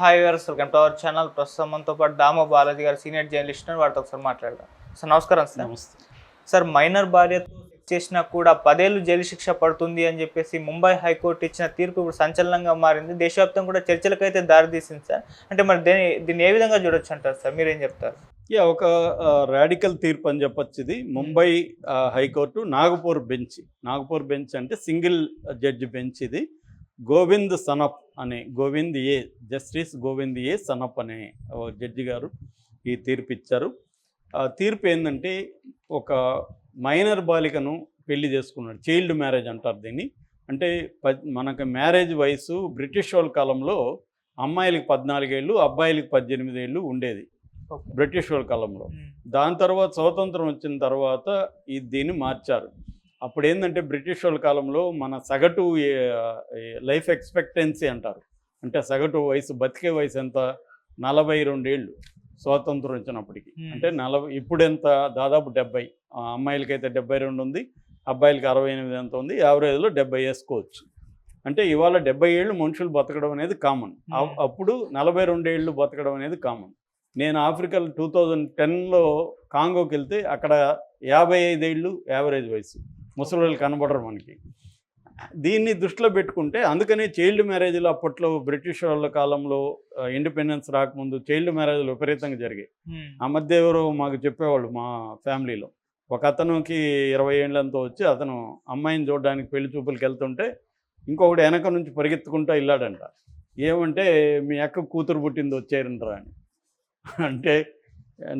Hi viewers, welcome to our channel. ప్రస్తుతం మనతో పాటు దామో బాలాజీ గారు సీనియర్ జర్నలిస్ట్, వారితో ఒకసారి మాట్లాడదాం. సార్ నమస్కారం. నమస్తే సార్, మైనర్ భార్యతో సెక్స్ చేసినా కూడా 10 ఏళ్ళు జైలు శిక్ష పడుతుంది అని చెప్పేసి ముంబై హైకోర్టు ఇచ్చిన తీర్పు ఇప్పుడు సంచలనంగా మారింది. దేశవ్యాప్తంగా కూడా చర్చలకైతే దారితీసింది సార్. అంటే మరి దీన్ని ఏ విధంగా చూడొచ్చు అంటారు సార్, మీరేం చెప్తారు? ఒక రాడికల్ తీర్పు అని చెప్పొచ్చు. ఇది ముంబై హైకోర్టు నాగపూర్ బెంచ్ అంటే సింగిల్ జడ్జి బెంచ్. ఇది గోవింద్ సనప్ అనే జస్టిస్ గోవింద్ ఏ సనప్ అనే జడ్జి గారు ఈ తీర్పు ఇచ్చారు. ఆ తీర్పు ఏంటంటే, ఒక మైనర్ బాలికను పెళ్లి చేసుకున్నాడు. చైల్డ్ మ్యారేజ్ అంటారు దీన్ని. అంటే మనకు మ్యారేజ్ వయసు బ్రిటిష్ వాళ్ళ కాలంలో అమ్మాయిలకి 14 ఏళ్ళు, అబ్బాయిలకి 18 ఏళ్ళు ఉండేది బ్రిటిష్ వాళ్ళ కాలంలో. దాని తర్వాత స్వాతంత్రం వచ్చిన తర్వాత దీన్ని మార్చారు. అప్పుడు ఏంటంటే, బ్రిటిష్ వాళ్ళ కాలంలో మన సగటు లైఫ్ ఎక్స్పెక్టెన్సీ అంటారు. అంటే సగటు వయసు, బతికే వయసు ఎంత? 42 ఏళ్ళు స్వాతంత్రం వచ్చినప్పటికి. అంటే ఇప్పుడు ఎంత? దాదాపు 70. అమ్మాయిలకైతే 72 ఉంది, అబ్బాయిలకి 68 ఎంత ఉంది. యావరేజ్లో 70 వేసుకోవచ్చు. అంటే ఇవాళ 70 ఏళ్ళు మనుషులు బతకడం అనేది కామన్. అప్పుడు 42 ఏళ్ళు బతకడం అనేది కామన్. నేను ఆఫ్రికాలో 2010లో కాంగోకి వెళ్తే అక్కడ 55 ఏళ్ళు యావరేజ్ వయసు. ముసలి వాళ్ళు కనబడరు మనకి. దీన్ని దృష్టిలో పెట్టుకుంటే, అందుకనే చైల్డ్ మ్యారేజ్లు అప్పట్లో బ్రిటిష్ వాళ్ళ కాలంలో ఇండిపెండెన్స్ రాకముందు చైల్డ్ మ్యారేజ్లు విపరీతంగా జరిగాయి. ఆ మధ్య ఎవరో మాకు చెప్పేవాళ్ళు, మా ఫ్యామిలీలో ఒక అతనికి 20 ఏళ్ళంతా వచ్చి అతను అమ్మాయిని చూడడానికి పెళ్లి చూపులకు వెళ్తుంటే ఇంకొకటి వెనక నుంచి పరిగెత్తుకుంటూ వెళ్ళాడంట. ఏమంటే, మీ అక్క కూతురు పుట్టింది వచ్చారంటారా అని. అంటే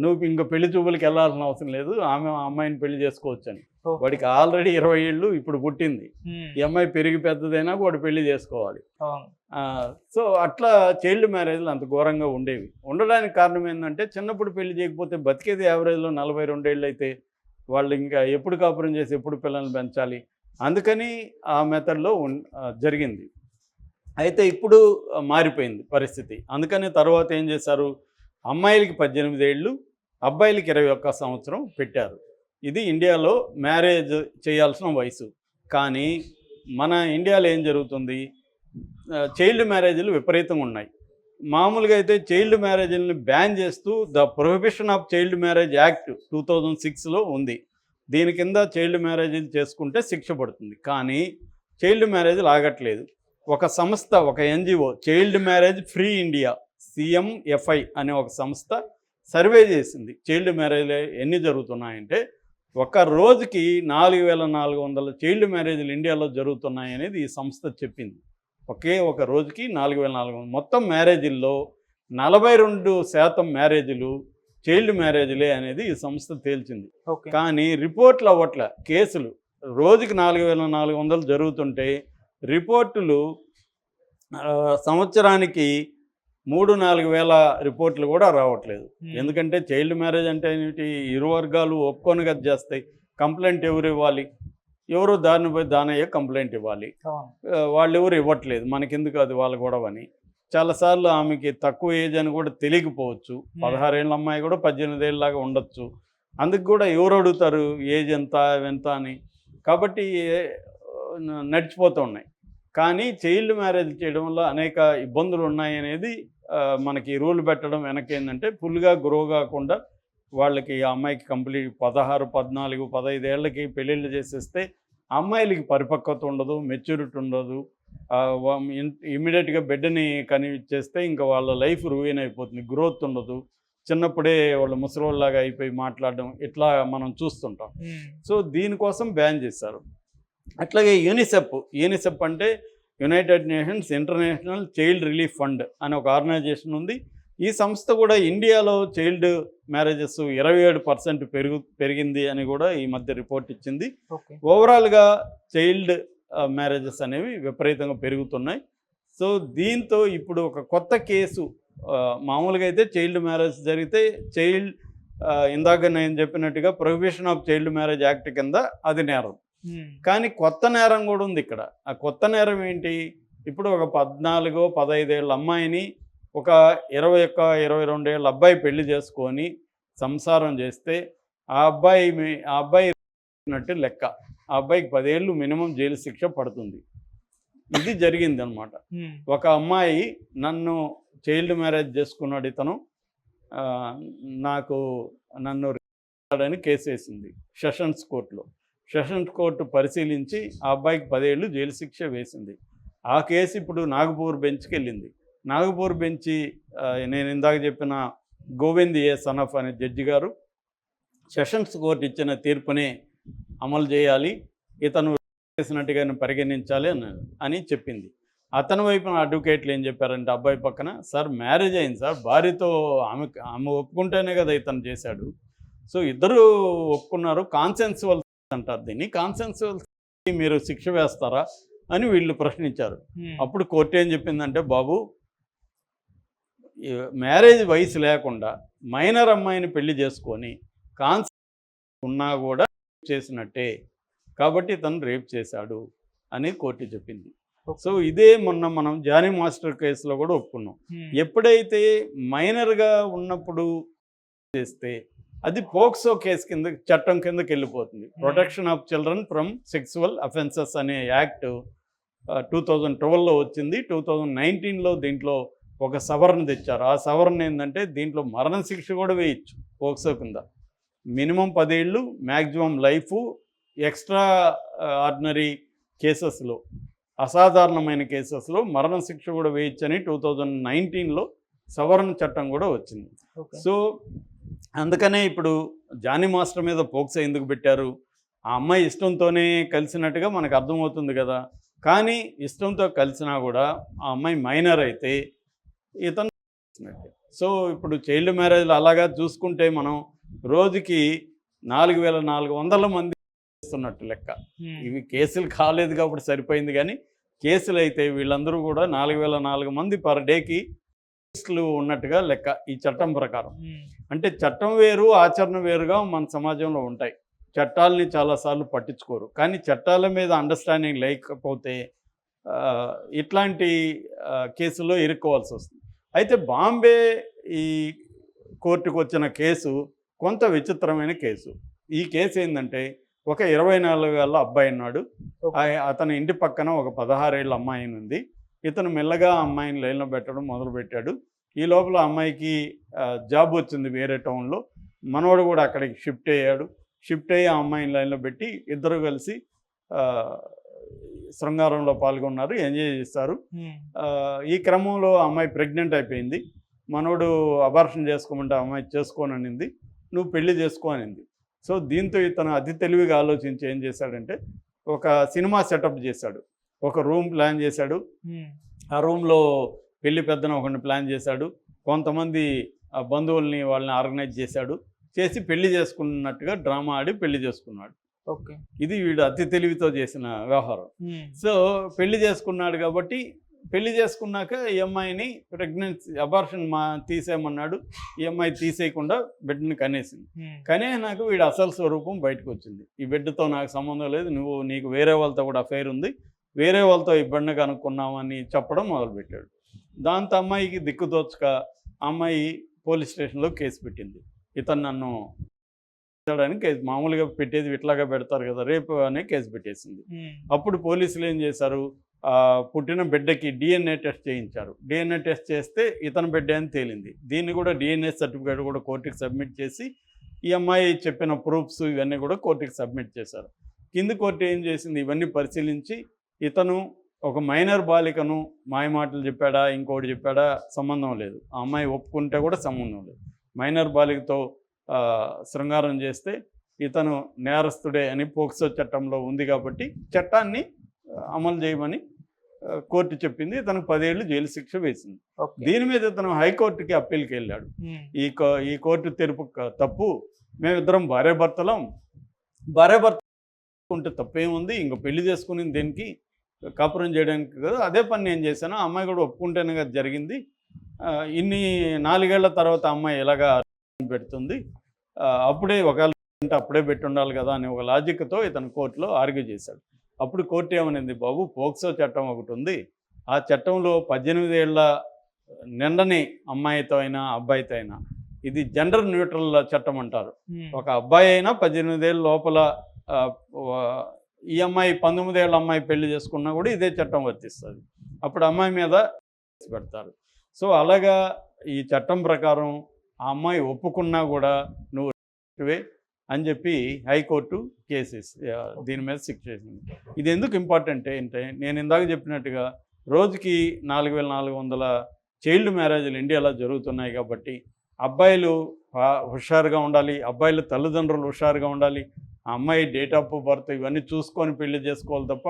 నువ్వు ఇంక పెళ్లి చూపులకి వెళ్ళాల్సిన అవసరం లేదు, అమ్మాయిని పెళ్లి చేసుకోవచ్చు అని. వాడికి ఆల్రెడీ 20 ఏళ్ళు ఇప్పుడు పుట్టింది. ఈ అమ్మాయి పెరిగి పెద్దదైనా వాడు పెళ్లి చేసుకోవాలి. సో అట్లా చైల్డ్ మ్యారేజ్లు అంత ఘోరంగా ఉండేవి. ఉండడానికి కారణం ఏంటంటే, చిన్నప్పుడు పెళ్లి చేయకపోతే బతికేది యావరేజ్లో 42 ఏళ్ళు అయితే వాళ్ళు ఇంకా ఎప్పుడు కాపురం చేసి ఎప్పుడు పిల్లల్ని పెంచాలి. అందుకని ఆ మెథడ్లో జరిగింది. అయితే ఇప్పుడు మారిపోయింది పరిస్థితి. అందుకని తర్వాత ఏం చేశారు, అమ్మాయిలకి 18 ఏళ్ళు, అబ్బాయిలకి 21 సంవత్సరం పెట్టారు. ఇది ఇండియాలో మ్యారేజ్ చేయాల్సిన వయసు. కానీ మన ఇండియాలో ఏం జరుగుతుంది, చైల్డ్ మ్యారేజ్లు విపరీతంగా ఉన్నాయి. మామూలుగా అయితే చైల్డ్ మ్యారేజ్ని బ్యాన్ చేస్తూ the prohibition of child marriage act 2006లో ఉంది. దీని కింద చైల్డ్ మ్యారేజ్లు చేసుకుంటే శిక్ష పడుతుంది. కానీ చైల్డ్ మ్యారేజ్లు ఆగట్లేదు. ఒక సంస్థ, ఒక NGO, child marriage free India CMFI అనే ఒక సంస్థ సర్వే చేసింది. చైల్డ్ మ్యారేజ్ ఎన్ని జరుగుతున్నాయంటే, ఒక రోజుకి 4400 చైల్డ్ మ్యారేజ్లు ఇండియాలో జరుగుతున్నాయి అనేది ఈ సంస్థ చెప్పింది. ఒక రోజుకి 4400. మొత్తం మ్యారేజీల్లో 42% మ్యారేజీలు చైల్డ్ మ్యారేజ్లే అనేది ఈ సంస్థ తేల్చింది. కానీ రిపోర్ట్లు అవ్వట్ల. కేసులు రోజుకి 4400 జరుగుతుంటే రిపోర్టులు సంవత్సరానికి 3-4 వేల రిపోర్ట్లు కూడా రావట్లేదు. ఎందుకంటే చైల్డ్ మ్యారేజ్ అంటే ఏమిటి, ఇరు వర్గాలు ఒప్పుకొని కదా చేస్తాయి. కంప్లైంట్ ఎవరు ఇవ్వాలి? ఎవరో దారిని పోయి దానయ్యే కంప్లైంట్ ఇవ్వాలి. వాళ్ళు ఎవరు ఇవ్వట్లేదు. మనకెందుకు అది వాళ్ళ గొడవని. చాలాసార్లు ఆమెకి తక్కువ ఏజ్ అని కూడా తెలియకపోవచ్చు. 16 ఏళ్ళ అమ్మాయి కూడా 18 ఏళ్ళలాగా ఉండొచ్చు. అందుకు కూడా ఎవరు అడుగుతారు ఏజ్ ఎంత అని. కాబట్టి నడిచిపోతూ ఉన్నాయి. కానీ చైల్డ్ మ్యారేజ్ చేయడం వల్ల అనేక ఇబ్బందులు ఉన్నాయి అనేది మనకి రూల్ పెట్టడం వెనక ఏంటంటే, ఫుల్గా గ్రో కాకుండా వాళ్ళకి, ఆ అమ్మాయికి కంప్లీట్ 16, 14, 15 ఏళ్ళకి పెళ్ళిళ్ళు చేసేస్తే అమ్మాయిలకి పరిపక్వత ఉండదు, మెచ్యూరిటీ ఉండదు. ఇమీడియట్గా బిడ్డని కనిచేస్తే ఇంకా వాళ్ళ లైఫ్ రూయిన్ అయిపోతుంది, గ్రోత్ ఉండదు. చిన్నప్పుడే వాళ్ళు ముసలిలాగా అయిపోయి మాట్లాడడం ఇట్లా మనం చూస్తుంటాం. సో దీనికోసం బ్యాన్ చేశారు. అట్లాగే యూనిసెఫ్ అంటే United nations international child relief fund అనే ఒక ఆర్గనైజేషన్ ఉంది. ఈ సంస్థ కూడా ఇండియాలో చైల్డ్ మ్యారేజెస్ 27% పెరిగింది అని కూడా ఈ మధ్య రిపోర్ట్ ఇచ్చింది. ఓవరాల్గా చైల్డ్ మ్యారేజెస్ అనేవి విపరీతంగా పెరుగుతున్నాయి. సో దీంతో ఇప్పుడు ఒక కొత్త కేసు, మామూలుగా అయితే చైల్డ్ మ్యారేజ్ జరిగితే ఇందాక నేను చెప్పినట్టుగా prohibition of child marriage act కింద అది నేరం. కానీ కొత్త నేరం కూడా ఉంది ఇక్కడ. ఆ కొత్త నేరం ఏంటి, ఇప్పుడు ఒక 14-15 ఏళ్ళ అమ్మాయిని ఒక 21-22 ఏళ్ళ అబ్బాయి పెళ్లి చేసుకొని సంసారం చేస్తే ఆ అబ్బాయి లెక్క. ఆ అబ్బాయికి 10 ఏళ్ళు మినిమం జైలు శిక్ష పడుతుంది. ఇది జరిగింది అనమాట. ఒక అమ్మాయి నన్ను చైల్డ్ మ్యారేజ్ చేసుకున్నాడు ఇతను, ఆ, నన్ను అని కేసు వేసింది సెషన్స్ కోర్టులో. సెషన్స్ కోర్టు పరిశీలించి ఆ అబ్బాయికి 10 ఏళ్ళు జైలు శిక్ష వేసింది. ఆ కేసు ఇప్పుడు నాగపూర్ బెంచ్కి వెళ్ళింది. నాగపూర్ బెంచి నేను ఇందాక చెప్పిన గోవింద్ ఏ సనఫ్ అనే జడ్జి గారు సెషన్స్ కోర్టు ఇచ్చిన తీర్పుని అమలు చేయాలి, ఇతను చేసినట్టుగా పరిగణించాలి అని చెప్పింది. అతని వైపున అడ్వకేట్లు ఏం చెప్పారంటే అబ్బాయి పక్కన, సార్ మ్యారేజ్ అయింది సార్, భార్యతో ఆమె ఒప్పుకుంటేనే కదా ఇతను చేశాడు, సో ఇద్దరు ఒప్పుకున్నారు, కాన్సెన్సువల్ అంటారు దీన్ని, కాన్సెన్సువల్ మీరు శిక్ష వేస్తారా అని వీళ్ళు ప్రశ్నించారు. అప్పుడు కోర్టు ఏం చెప్పిందంటే, బాబు మ్యారేజ్ వయసు లేకుండా మైనర్ అమ్మాయిని పెళ్లి చేసుకొని కాన్సెన్స్ ఉన్నా కూడా చేసినట్టే, కాబట్టి ఇతను రేప్ చేశాడు అని కోర్టు చెప్పింది. సో ఇదే మొన్న మనం జానీ మాస్టర్ కేసులో కూడా ఒప్పుకున్నాం. ఎప్పుడైతే మైనర్గా ఉన్నప్పుడు చేస్తే అది పోక్సో కేసు చట్టం కిందకి వెళ్ళిపోతుంది. Protection of children from sexual offences అనే యాక్ట్ 2012లో వచ్చింది. 2019లో దీంట్లో ఒక సవరణ తెచ్చారు. ఆ సవరణ ఏంటంటే దీంట్లో మరణశిక్ష కూడా వేయచ్చు పోక్సో కింద. మినిమం 10 ఏళ్ళు, మ్యాక్సిమం లైఫ్, ఎక్స్ట్రా ఆర్డినరీ కేసెస్లో, అసాధారణమైన కేసెస్లో మరణశిక్ష కూడా వేయచ్చని 2019లో సవరణ చట్టం కూడా వచ్చింది. సో అందుకనే ఇప్పుడు జానీ మాస్టర్ మీద పోక్సో ఎందుకు పెట్టారు, ఆ అమ్మాయి ఇష్టంతోనే కలిసినట్టుగా మనకు అర్థమవుతుంది కదా. కానీ ఇష్టంతో కలిసినా కూడా ఆ అమ్మాయి మైనర్ అయితే ఇతను. సో ఇప్పుడు చైల్డ్ మ్యారేజ్లు అలాగా చూసుకుంటే మనం రోజుకి 4400 మంది చేస్తున్నట్టు లెక్క. ఇవి కేసులు కాలేదు కాబట్టి సరిపోయింది, కానీ కేసులు అయితే వీళ్ళందరూ కూడా 4004 మంది పర్ డేకి కేసులు ఉన్నట్టుగా లెక్క ఈ చట్టం ప్రకారం. అంటే చట్టం వేరు, ఆచరణ వేరుగా మన సమాజంలో ఉంటాయి. చట్టాలని చాలాసార్లు పట్టించుకోరు, కానీ చట్టాల మీద అండర్స్టాండింగ్ లేకపోతే ఇట్లాంటి కేసుల్లో ఇరుక్కోవాల్సి వస్తుంది. అయితే బాంబే ఈ కోర్టుకు వచ్చిన కేసు కొంత విచిత్రమైన కేసు. ఈ కేసు ఏంటంటే, ఒక 24 ఏళ్ళ అబ్బాయి ఉన్నాడు, అతని ఇంటి పక్కన ఒక 16 ఏళ్ళ అమ్మాయి ఉంది. ఇతను మెల్లగా అమ్మాయిని లైన్లో పెట్టడం మొదలుపెట్టాడు. ఈ లోపల అమ్మాయికి జాబ్ వచ్చింది వేరే టౌన్లో. మనవాడు కూడా అక్కడికి షిఫ్ట్ అయ్యాడు. షిఫ్ట్ అయ్యి ఆ అమ్మాయిని లైన్లో పెట్టి ఇద్దరు కలిసి శృంగారంలో పాల్గొన్నారు, ఎంజాయ్ చేస్తారు. ఈ క్రమంలో అమ్మాయి ప్రెగ్నెంట్ అయిపోయింది. మనోడు అబార్షన్ చేసుకోమంటే అమ్మాయి చేసుకోననింది, నువ్వు పెళ్లి చేసుకో అనింది. సో దీంతో ఇతను అతి తెలివిగా ఆలోచించి ఏం చేశాడంటే, ఒక సినిమా సెటప్ చేశాడు. ఒక రూమ్ ప్లాన్ చేశాడు. ఆ రూమ్లో పెళ్లి పెద్దన ఒకరిని ప్లాన్ చేశాడు. కొంతమంది బంధువుల్ని వాళ్ళని ఆర్గనైజ్ చేశాడు. చేసి పెళ్లి చేసుకున్నట్టుగా డ్రామా ఆడి పెళ్లి చేసుకున్నాడు. ఓకే, ఇది వీడు అతి తెలివితో చేసిన వ్యవహారం. సో పెళ్లి చేసుకున్నాడు కాబట్టి, పెళ్లి చేసుకున్నాక ఈ అమ్మాయిని ప్రెగ్నెన్సీ అబార్షన్ తీసేయమన్నాడు. ఈ అమ్మాయి తీసేయకుండా బిడ్డని కనేసింది. కనేసినాక వీడు అసలు స్వరూపం బయటకు వచ్చింది. ఈ బిడ్డతో నాకు సంబంధం లేదు, నీకు వేరే వాళ్ళతో కూడా అఫైర్ ఉంది, వేరే వాళ్ళతో ఇబ్బంది కనుక్కున్నామని చెప్పడం మొదలుపెట్టాడు. దాంతో అమ్మాయికి దిక్కుదోచక అమ్మాయి పోలీస్ స్టేషన్లో కేసు పెట్టింది. ఇతను నన్ను కేసు మామూలుగా పెట్టేది ఇట్లాగా పెడతారు కదా, రేపు అనే కేసు పెట్టేసింది. అప్పుడు పోలీసులు ఏం చేశారు, పుట్టిన బిడ్డకి DNA టెస్ట్ చేయించారు. DNA టెస్ట్ చేస్తే ఇతని బిడ్డ అని తేలింది. దీన్ని కూడా DNA సర్టిఫికేట్ కూడా కోర్టుకి సబ్మిట్ చేసి, ఈ అమ్మాయి చెప్పిన ప్రూఫ్స్ ఇవన్నీ కూడా కోర్టుకి సబ్మిట్ చేశారు. కింది కోర్టు ఏం చేసింది, ఇవన్నీ పరిశీలించి ఇతను ఒక మైనర్ బాలికను మాయమాటలు చెప్పాడా, ఇంకోటి చెప్పాడా సంబంధం లేదు, ఆ అమ్మాయి ఒప్పుకుంటే కూడా సంబంధం లేదు. మైనర్ బాలికతో శృంగారం చేస్తే ఇతను నేరస్తుడే అని పోక్సో చట్టంలో ఉంది కాబట్టి చట్టాన్ని అమలు చేయమని కోర్టు చెప్పింది. ఇతను 10 ఏళ్ళు జైలు శిక్ష వేసింది. దీని మీద ఇతను హైకోర్టుకి అప్పీల్కి వెళ్ళాడు. ఈ కోర్టు తీర్పు తప్పు, మేమిద్దరం భార్యాభర్తలం, భార్యాభర్త ఉంటే తప్పేముంది, ఇంక పెళ్లి చేసుకుని దేనికి, కాపురం చేయడానికి కదా, అదే పని నేను చేశాను, అమ్మాయి కూడా ఒప్పుకుంటేనే కదా జరిగింది, ఇన్ని 4 ఏళ్ల తర్వాత అమ్మాయి ఎలాగా పెడుతుంది, అప్పుడే ఒకవేళ అప్పుడే పెట్టి ఉండాలి కదా అని ఒక లాజిక్తో ఇతను కోర్టులో ఆర్గ్యూ చేశాడు. అప్పుడు కోర్టు ఏమనింది, బాబు పోక్సో చట్టం ఒకటి ఉంది, ఆ చట్టంలో 18 ఏళ్ల నిండని అమ్మాయితో అయినా అబ్బాయితో అయినా, ఇది జెండర్ న్యూట్రల్ చట్టం అంటారు. ఒక అబ్బాయి అయినా 18 ఏళ్ళ లోపల, ఈ అమ్మాయి 19 ఏళ్ళ అమ్మాయి పెళ్లి చేసుకున్నా కూడా ఇదే చట్టం వర్తిస్తుంది. అప్పుడు అమ్మాయి మీద పెడతారు. సో అలాగా ఈ చట్టం ప్రకారం ఆ అమ్మాయి ఒప్పుకున్నా కూడా నువ్వు రేపిస్టువే అని చెప్పి హైకోర్టు కేసెస్ దీని మీద శిక్ష చేసింది. ఇది ఎందుకు ఇంపార్టెంట్ అంటే నేను ఇందాక చెప్పినట్టుగా రోజుకి 4400 చైల్డ్ మ్యారేజ్లు ఇండియాలో జరుగుతున్నాయి కాబట్టి అబ్బాయిలు హుషారుగా ఉండాలి, అబ్బాయిల తల్లిదండ్రులు హుషారుగా ఉండాలి, ఆ అమ్మాయి డేట్ ఆఫ్ బర్త్ ఇవన్నీ చూసుకొని పెళ్లి చేసుకోవాలి తప్ప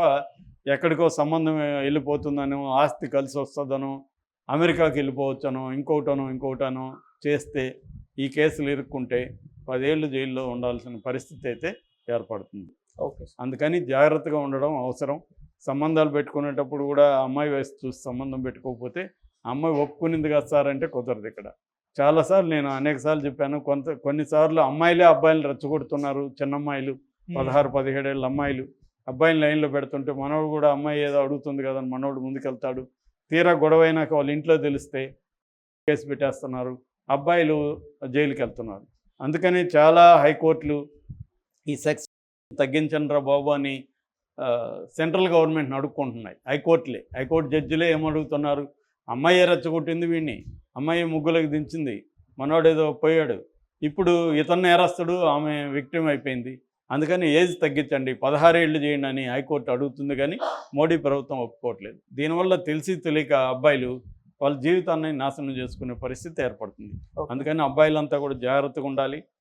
ఎక్కడికో సంబంధం వెళ్ళిపోతుందనో, ఆస్తి కలిసి వస్తుందనో, అమెరికాకి వెళ్ళిపోవచ్చనో, ఇంకోటనో చేస్తే ఈ కేసులు ఇరుక్కుంటే 10 ఏళ్ళు జైల్లో ఉండాల్సిన పరిస్థితి అయితే ఏర్పడుతుంది. ఓకే. అందుకని జాగ్రత్తగా ఉండడం అవసరం. సంబంధాలు పెట్టుకునేటప్పుడు కూడా అమ్మాయి వయసు చూసి సంబంధం పెట్టుకోకపోతే అమ్మాయి ఒప్పుకునింది కదా సార్ అంటే కుదరదు. ఇక్కడ చాలాసార్లు నేను అనేకసార్లు చెప్పాను, కొన్నిసార్లు అమ్మాయిలే అబ్బాయిలు రెచ్చగొడుతున్నారు. చిన్నమ్మాయిలు 16-17 ఏళ్ళ అమ్మాయిలు అబ్బాయిని లైన్లో పెడుతుంటే మనోడు కూడా అమ్మాయి ఏదో అడుగుతుంది కదా అని మనోడు ముందుకెళ్తాడు. తీరా గొడవ అయినాక వాళ్ళ ఇంట్లో తెలిస్తే కేసు పెట్టేస్తున్నారు, అబ్బాయిలు జైలుకి వెళ్తున్నారు. అందుకని చాలా హైకోర్టులు ఈ సెక్స్ తగ్గించండి రా బాబు అని సెంట్రల్ గవర్నమెంట్ని అడుక్కుంటున్నాయి. హైకోర్టు జడ్జిలే ఏమడుగుతున్నారు, అమ్మాయి రెచ్చగొట్టింది వీడిని, అమ్మాయి ముగ్గులకు దించింది, మనోడు ఏదో పోయాడు, ఇప్పుడు ఇతను నేరస్తుడు, ఆమె విక్టిమ్ అయిపోయింది, అందుకని ఏజ్ తగ్గించండి 16 ఏళ్ళు చేయండి అని హైకోర్టు అడుగుతుంది. కానీ మోడీ ప్రభుత్వం ఒప్పుకోవట్లేదు. దీనివల్ల తెలిసి తెలియక అబ్బాయిలు వాళ్ళ జీవితాన్ని నాశనం చేసుకునే పరిస్థితి ఏర్పడుతుంది. అందుకని అబ్బాయిలంతా కూడా జాగ్రత్తగా ఉండాలి.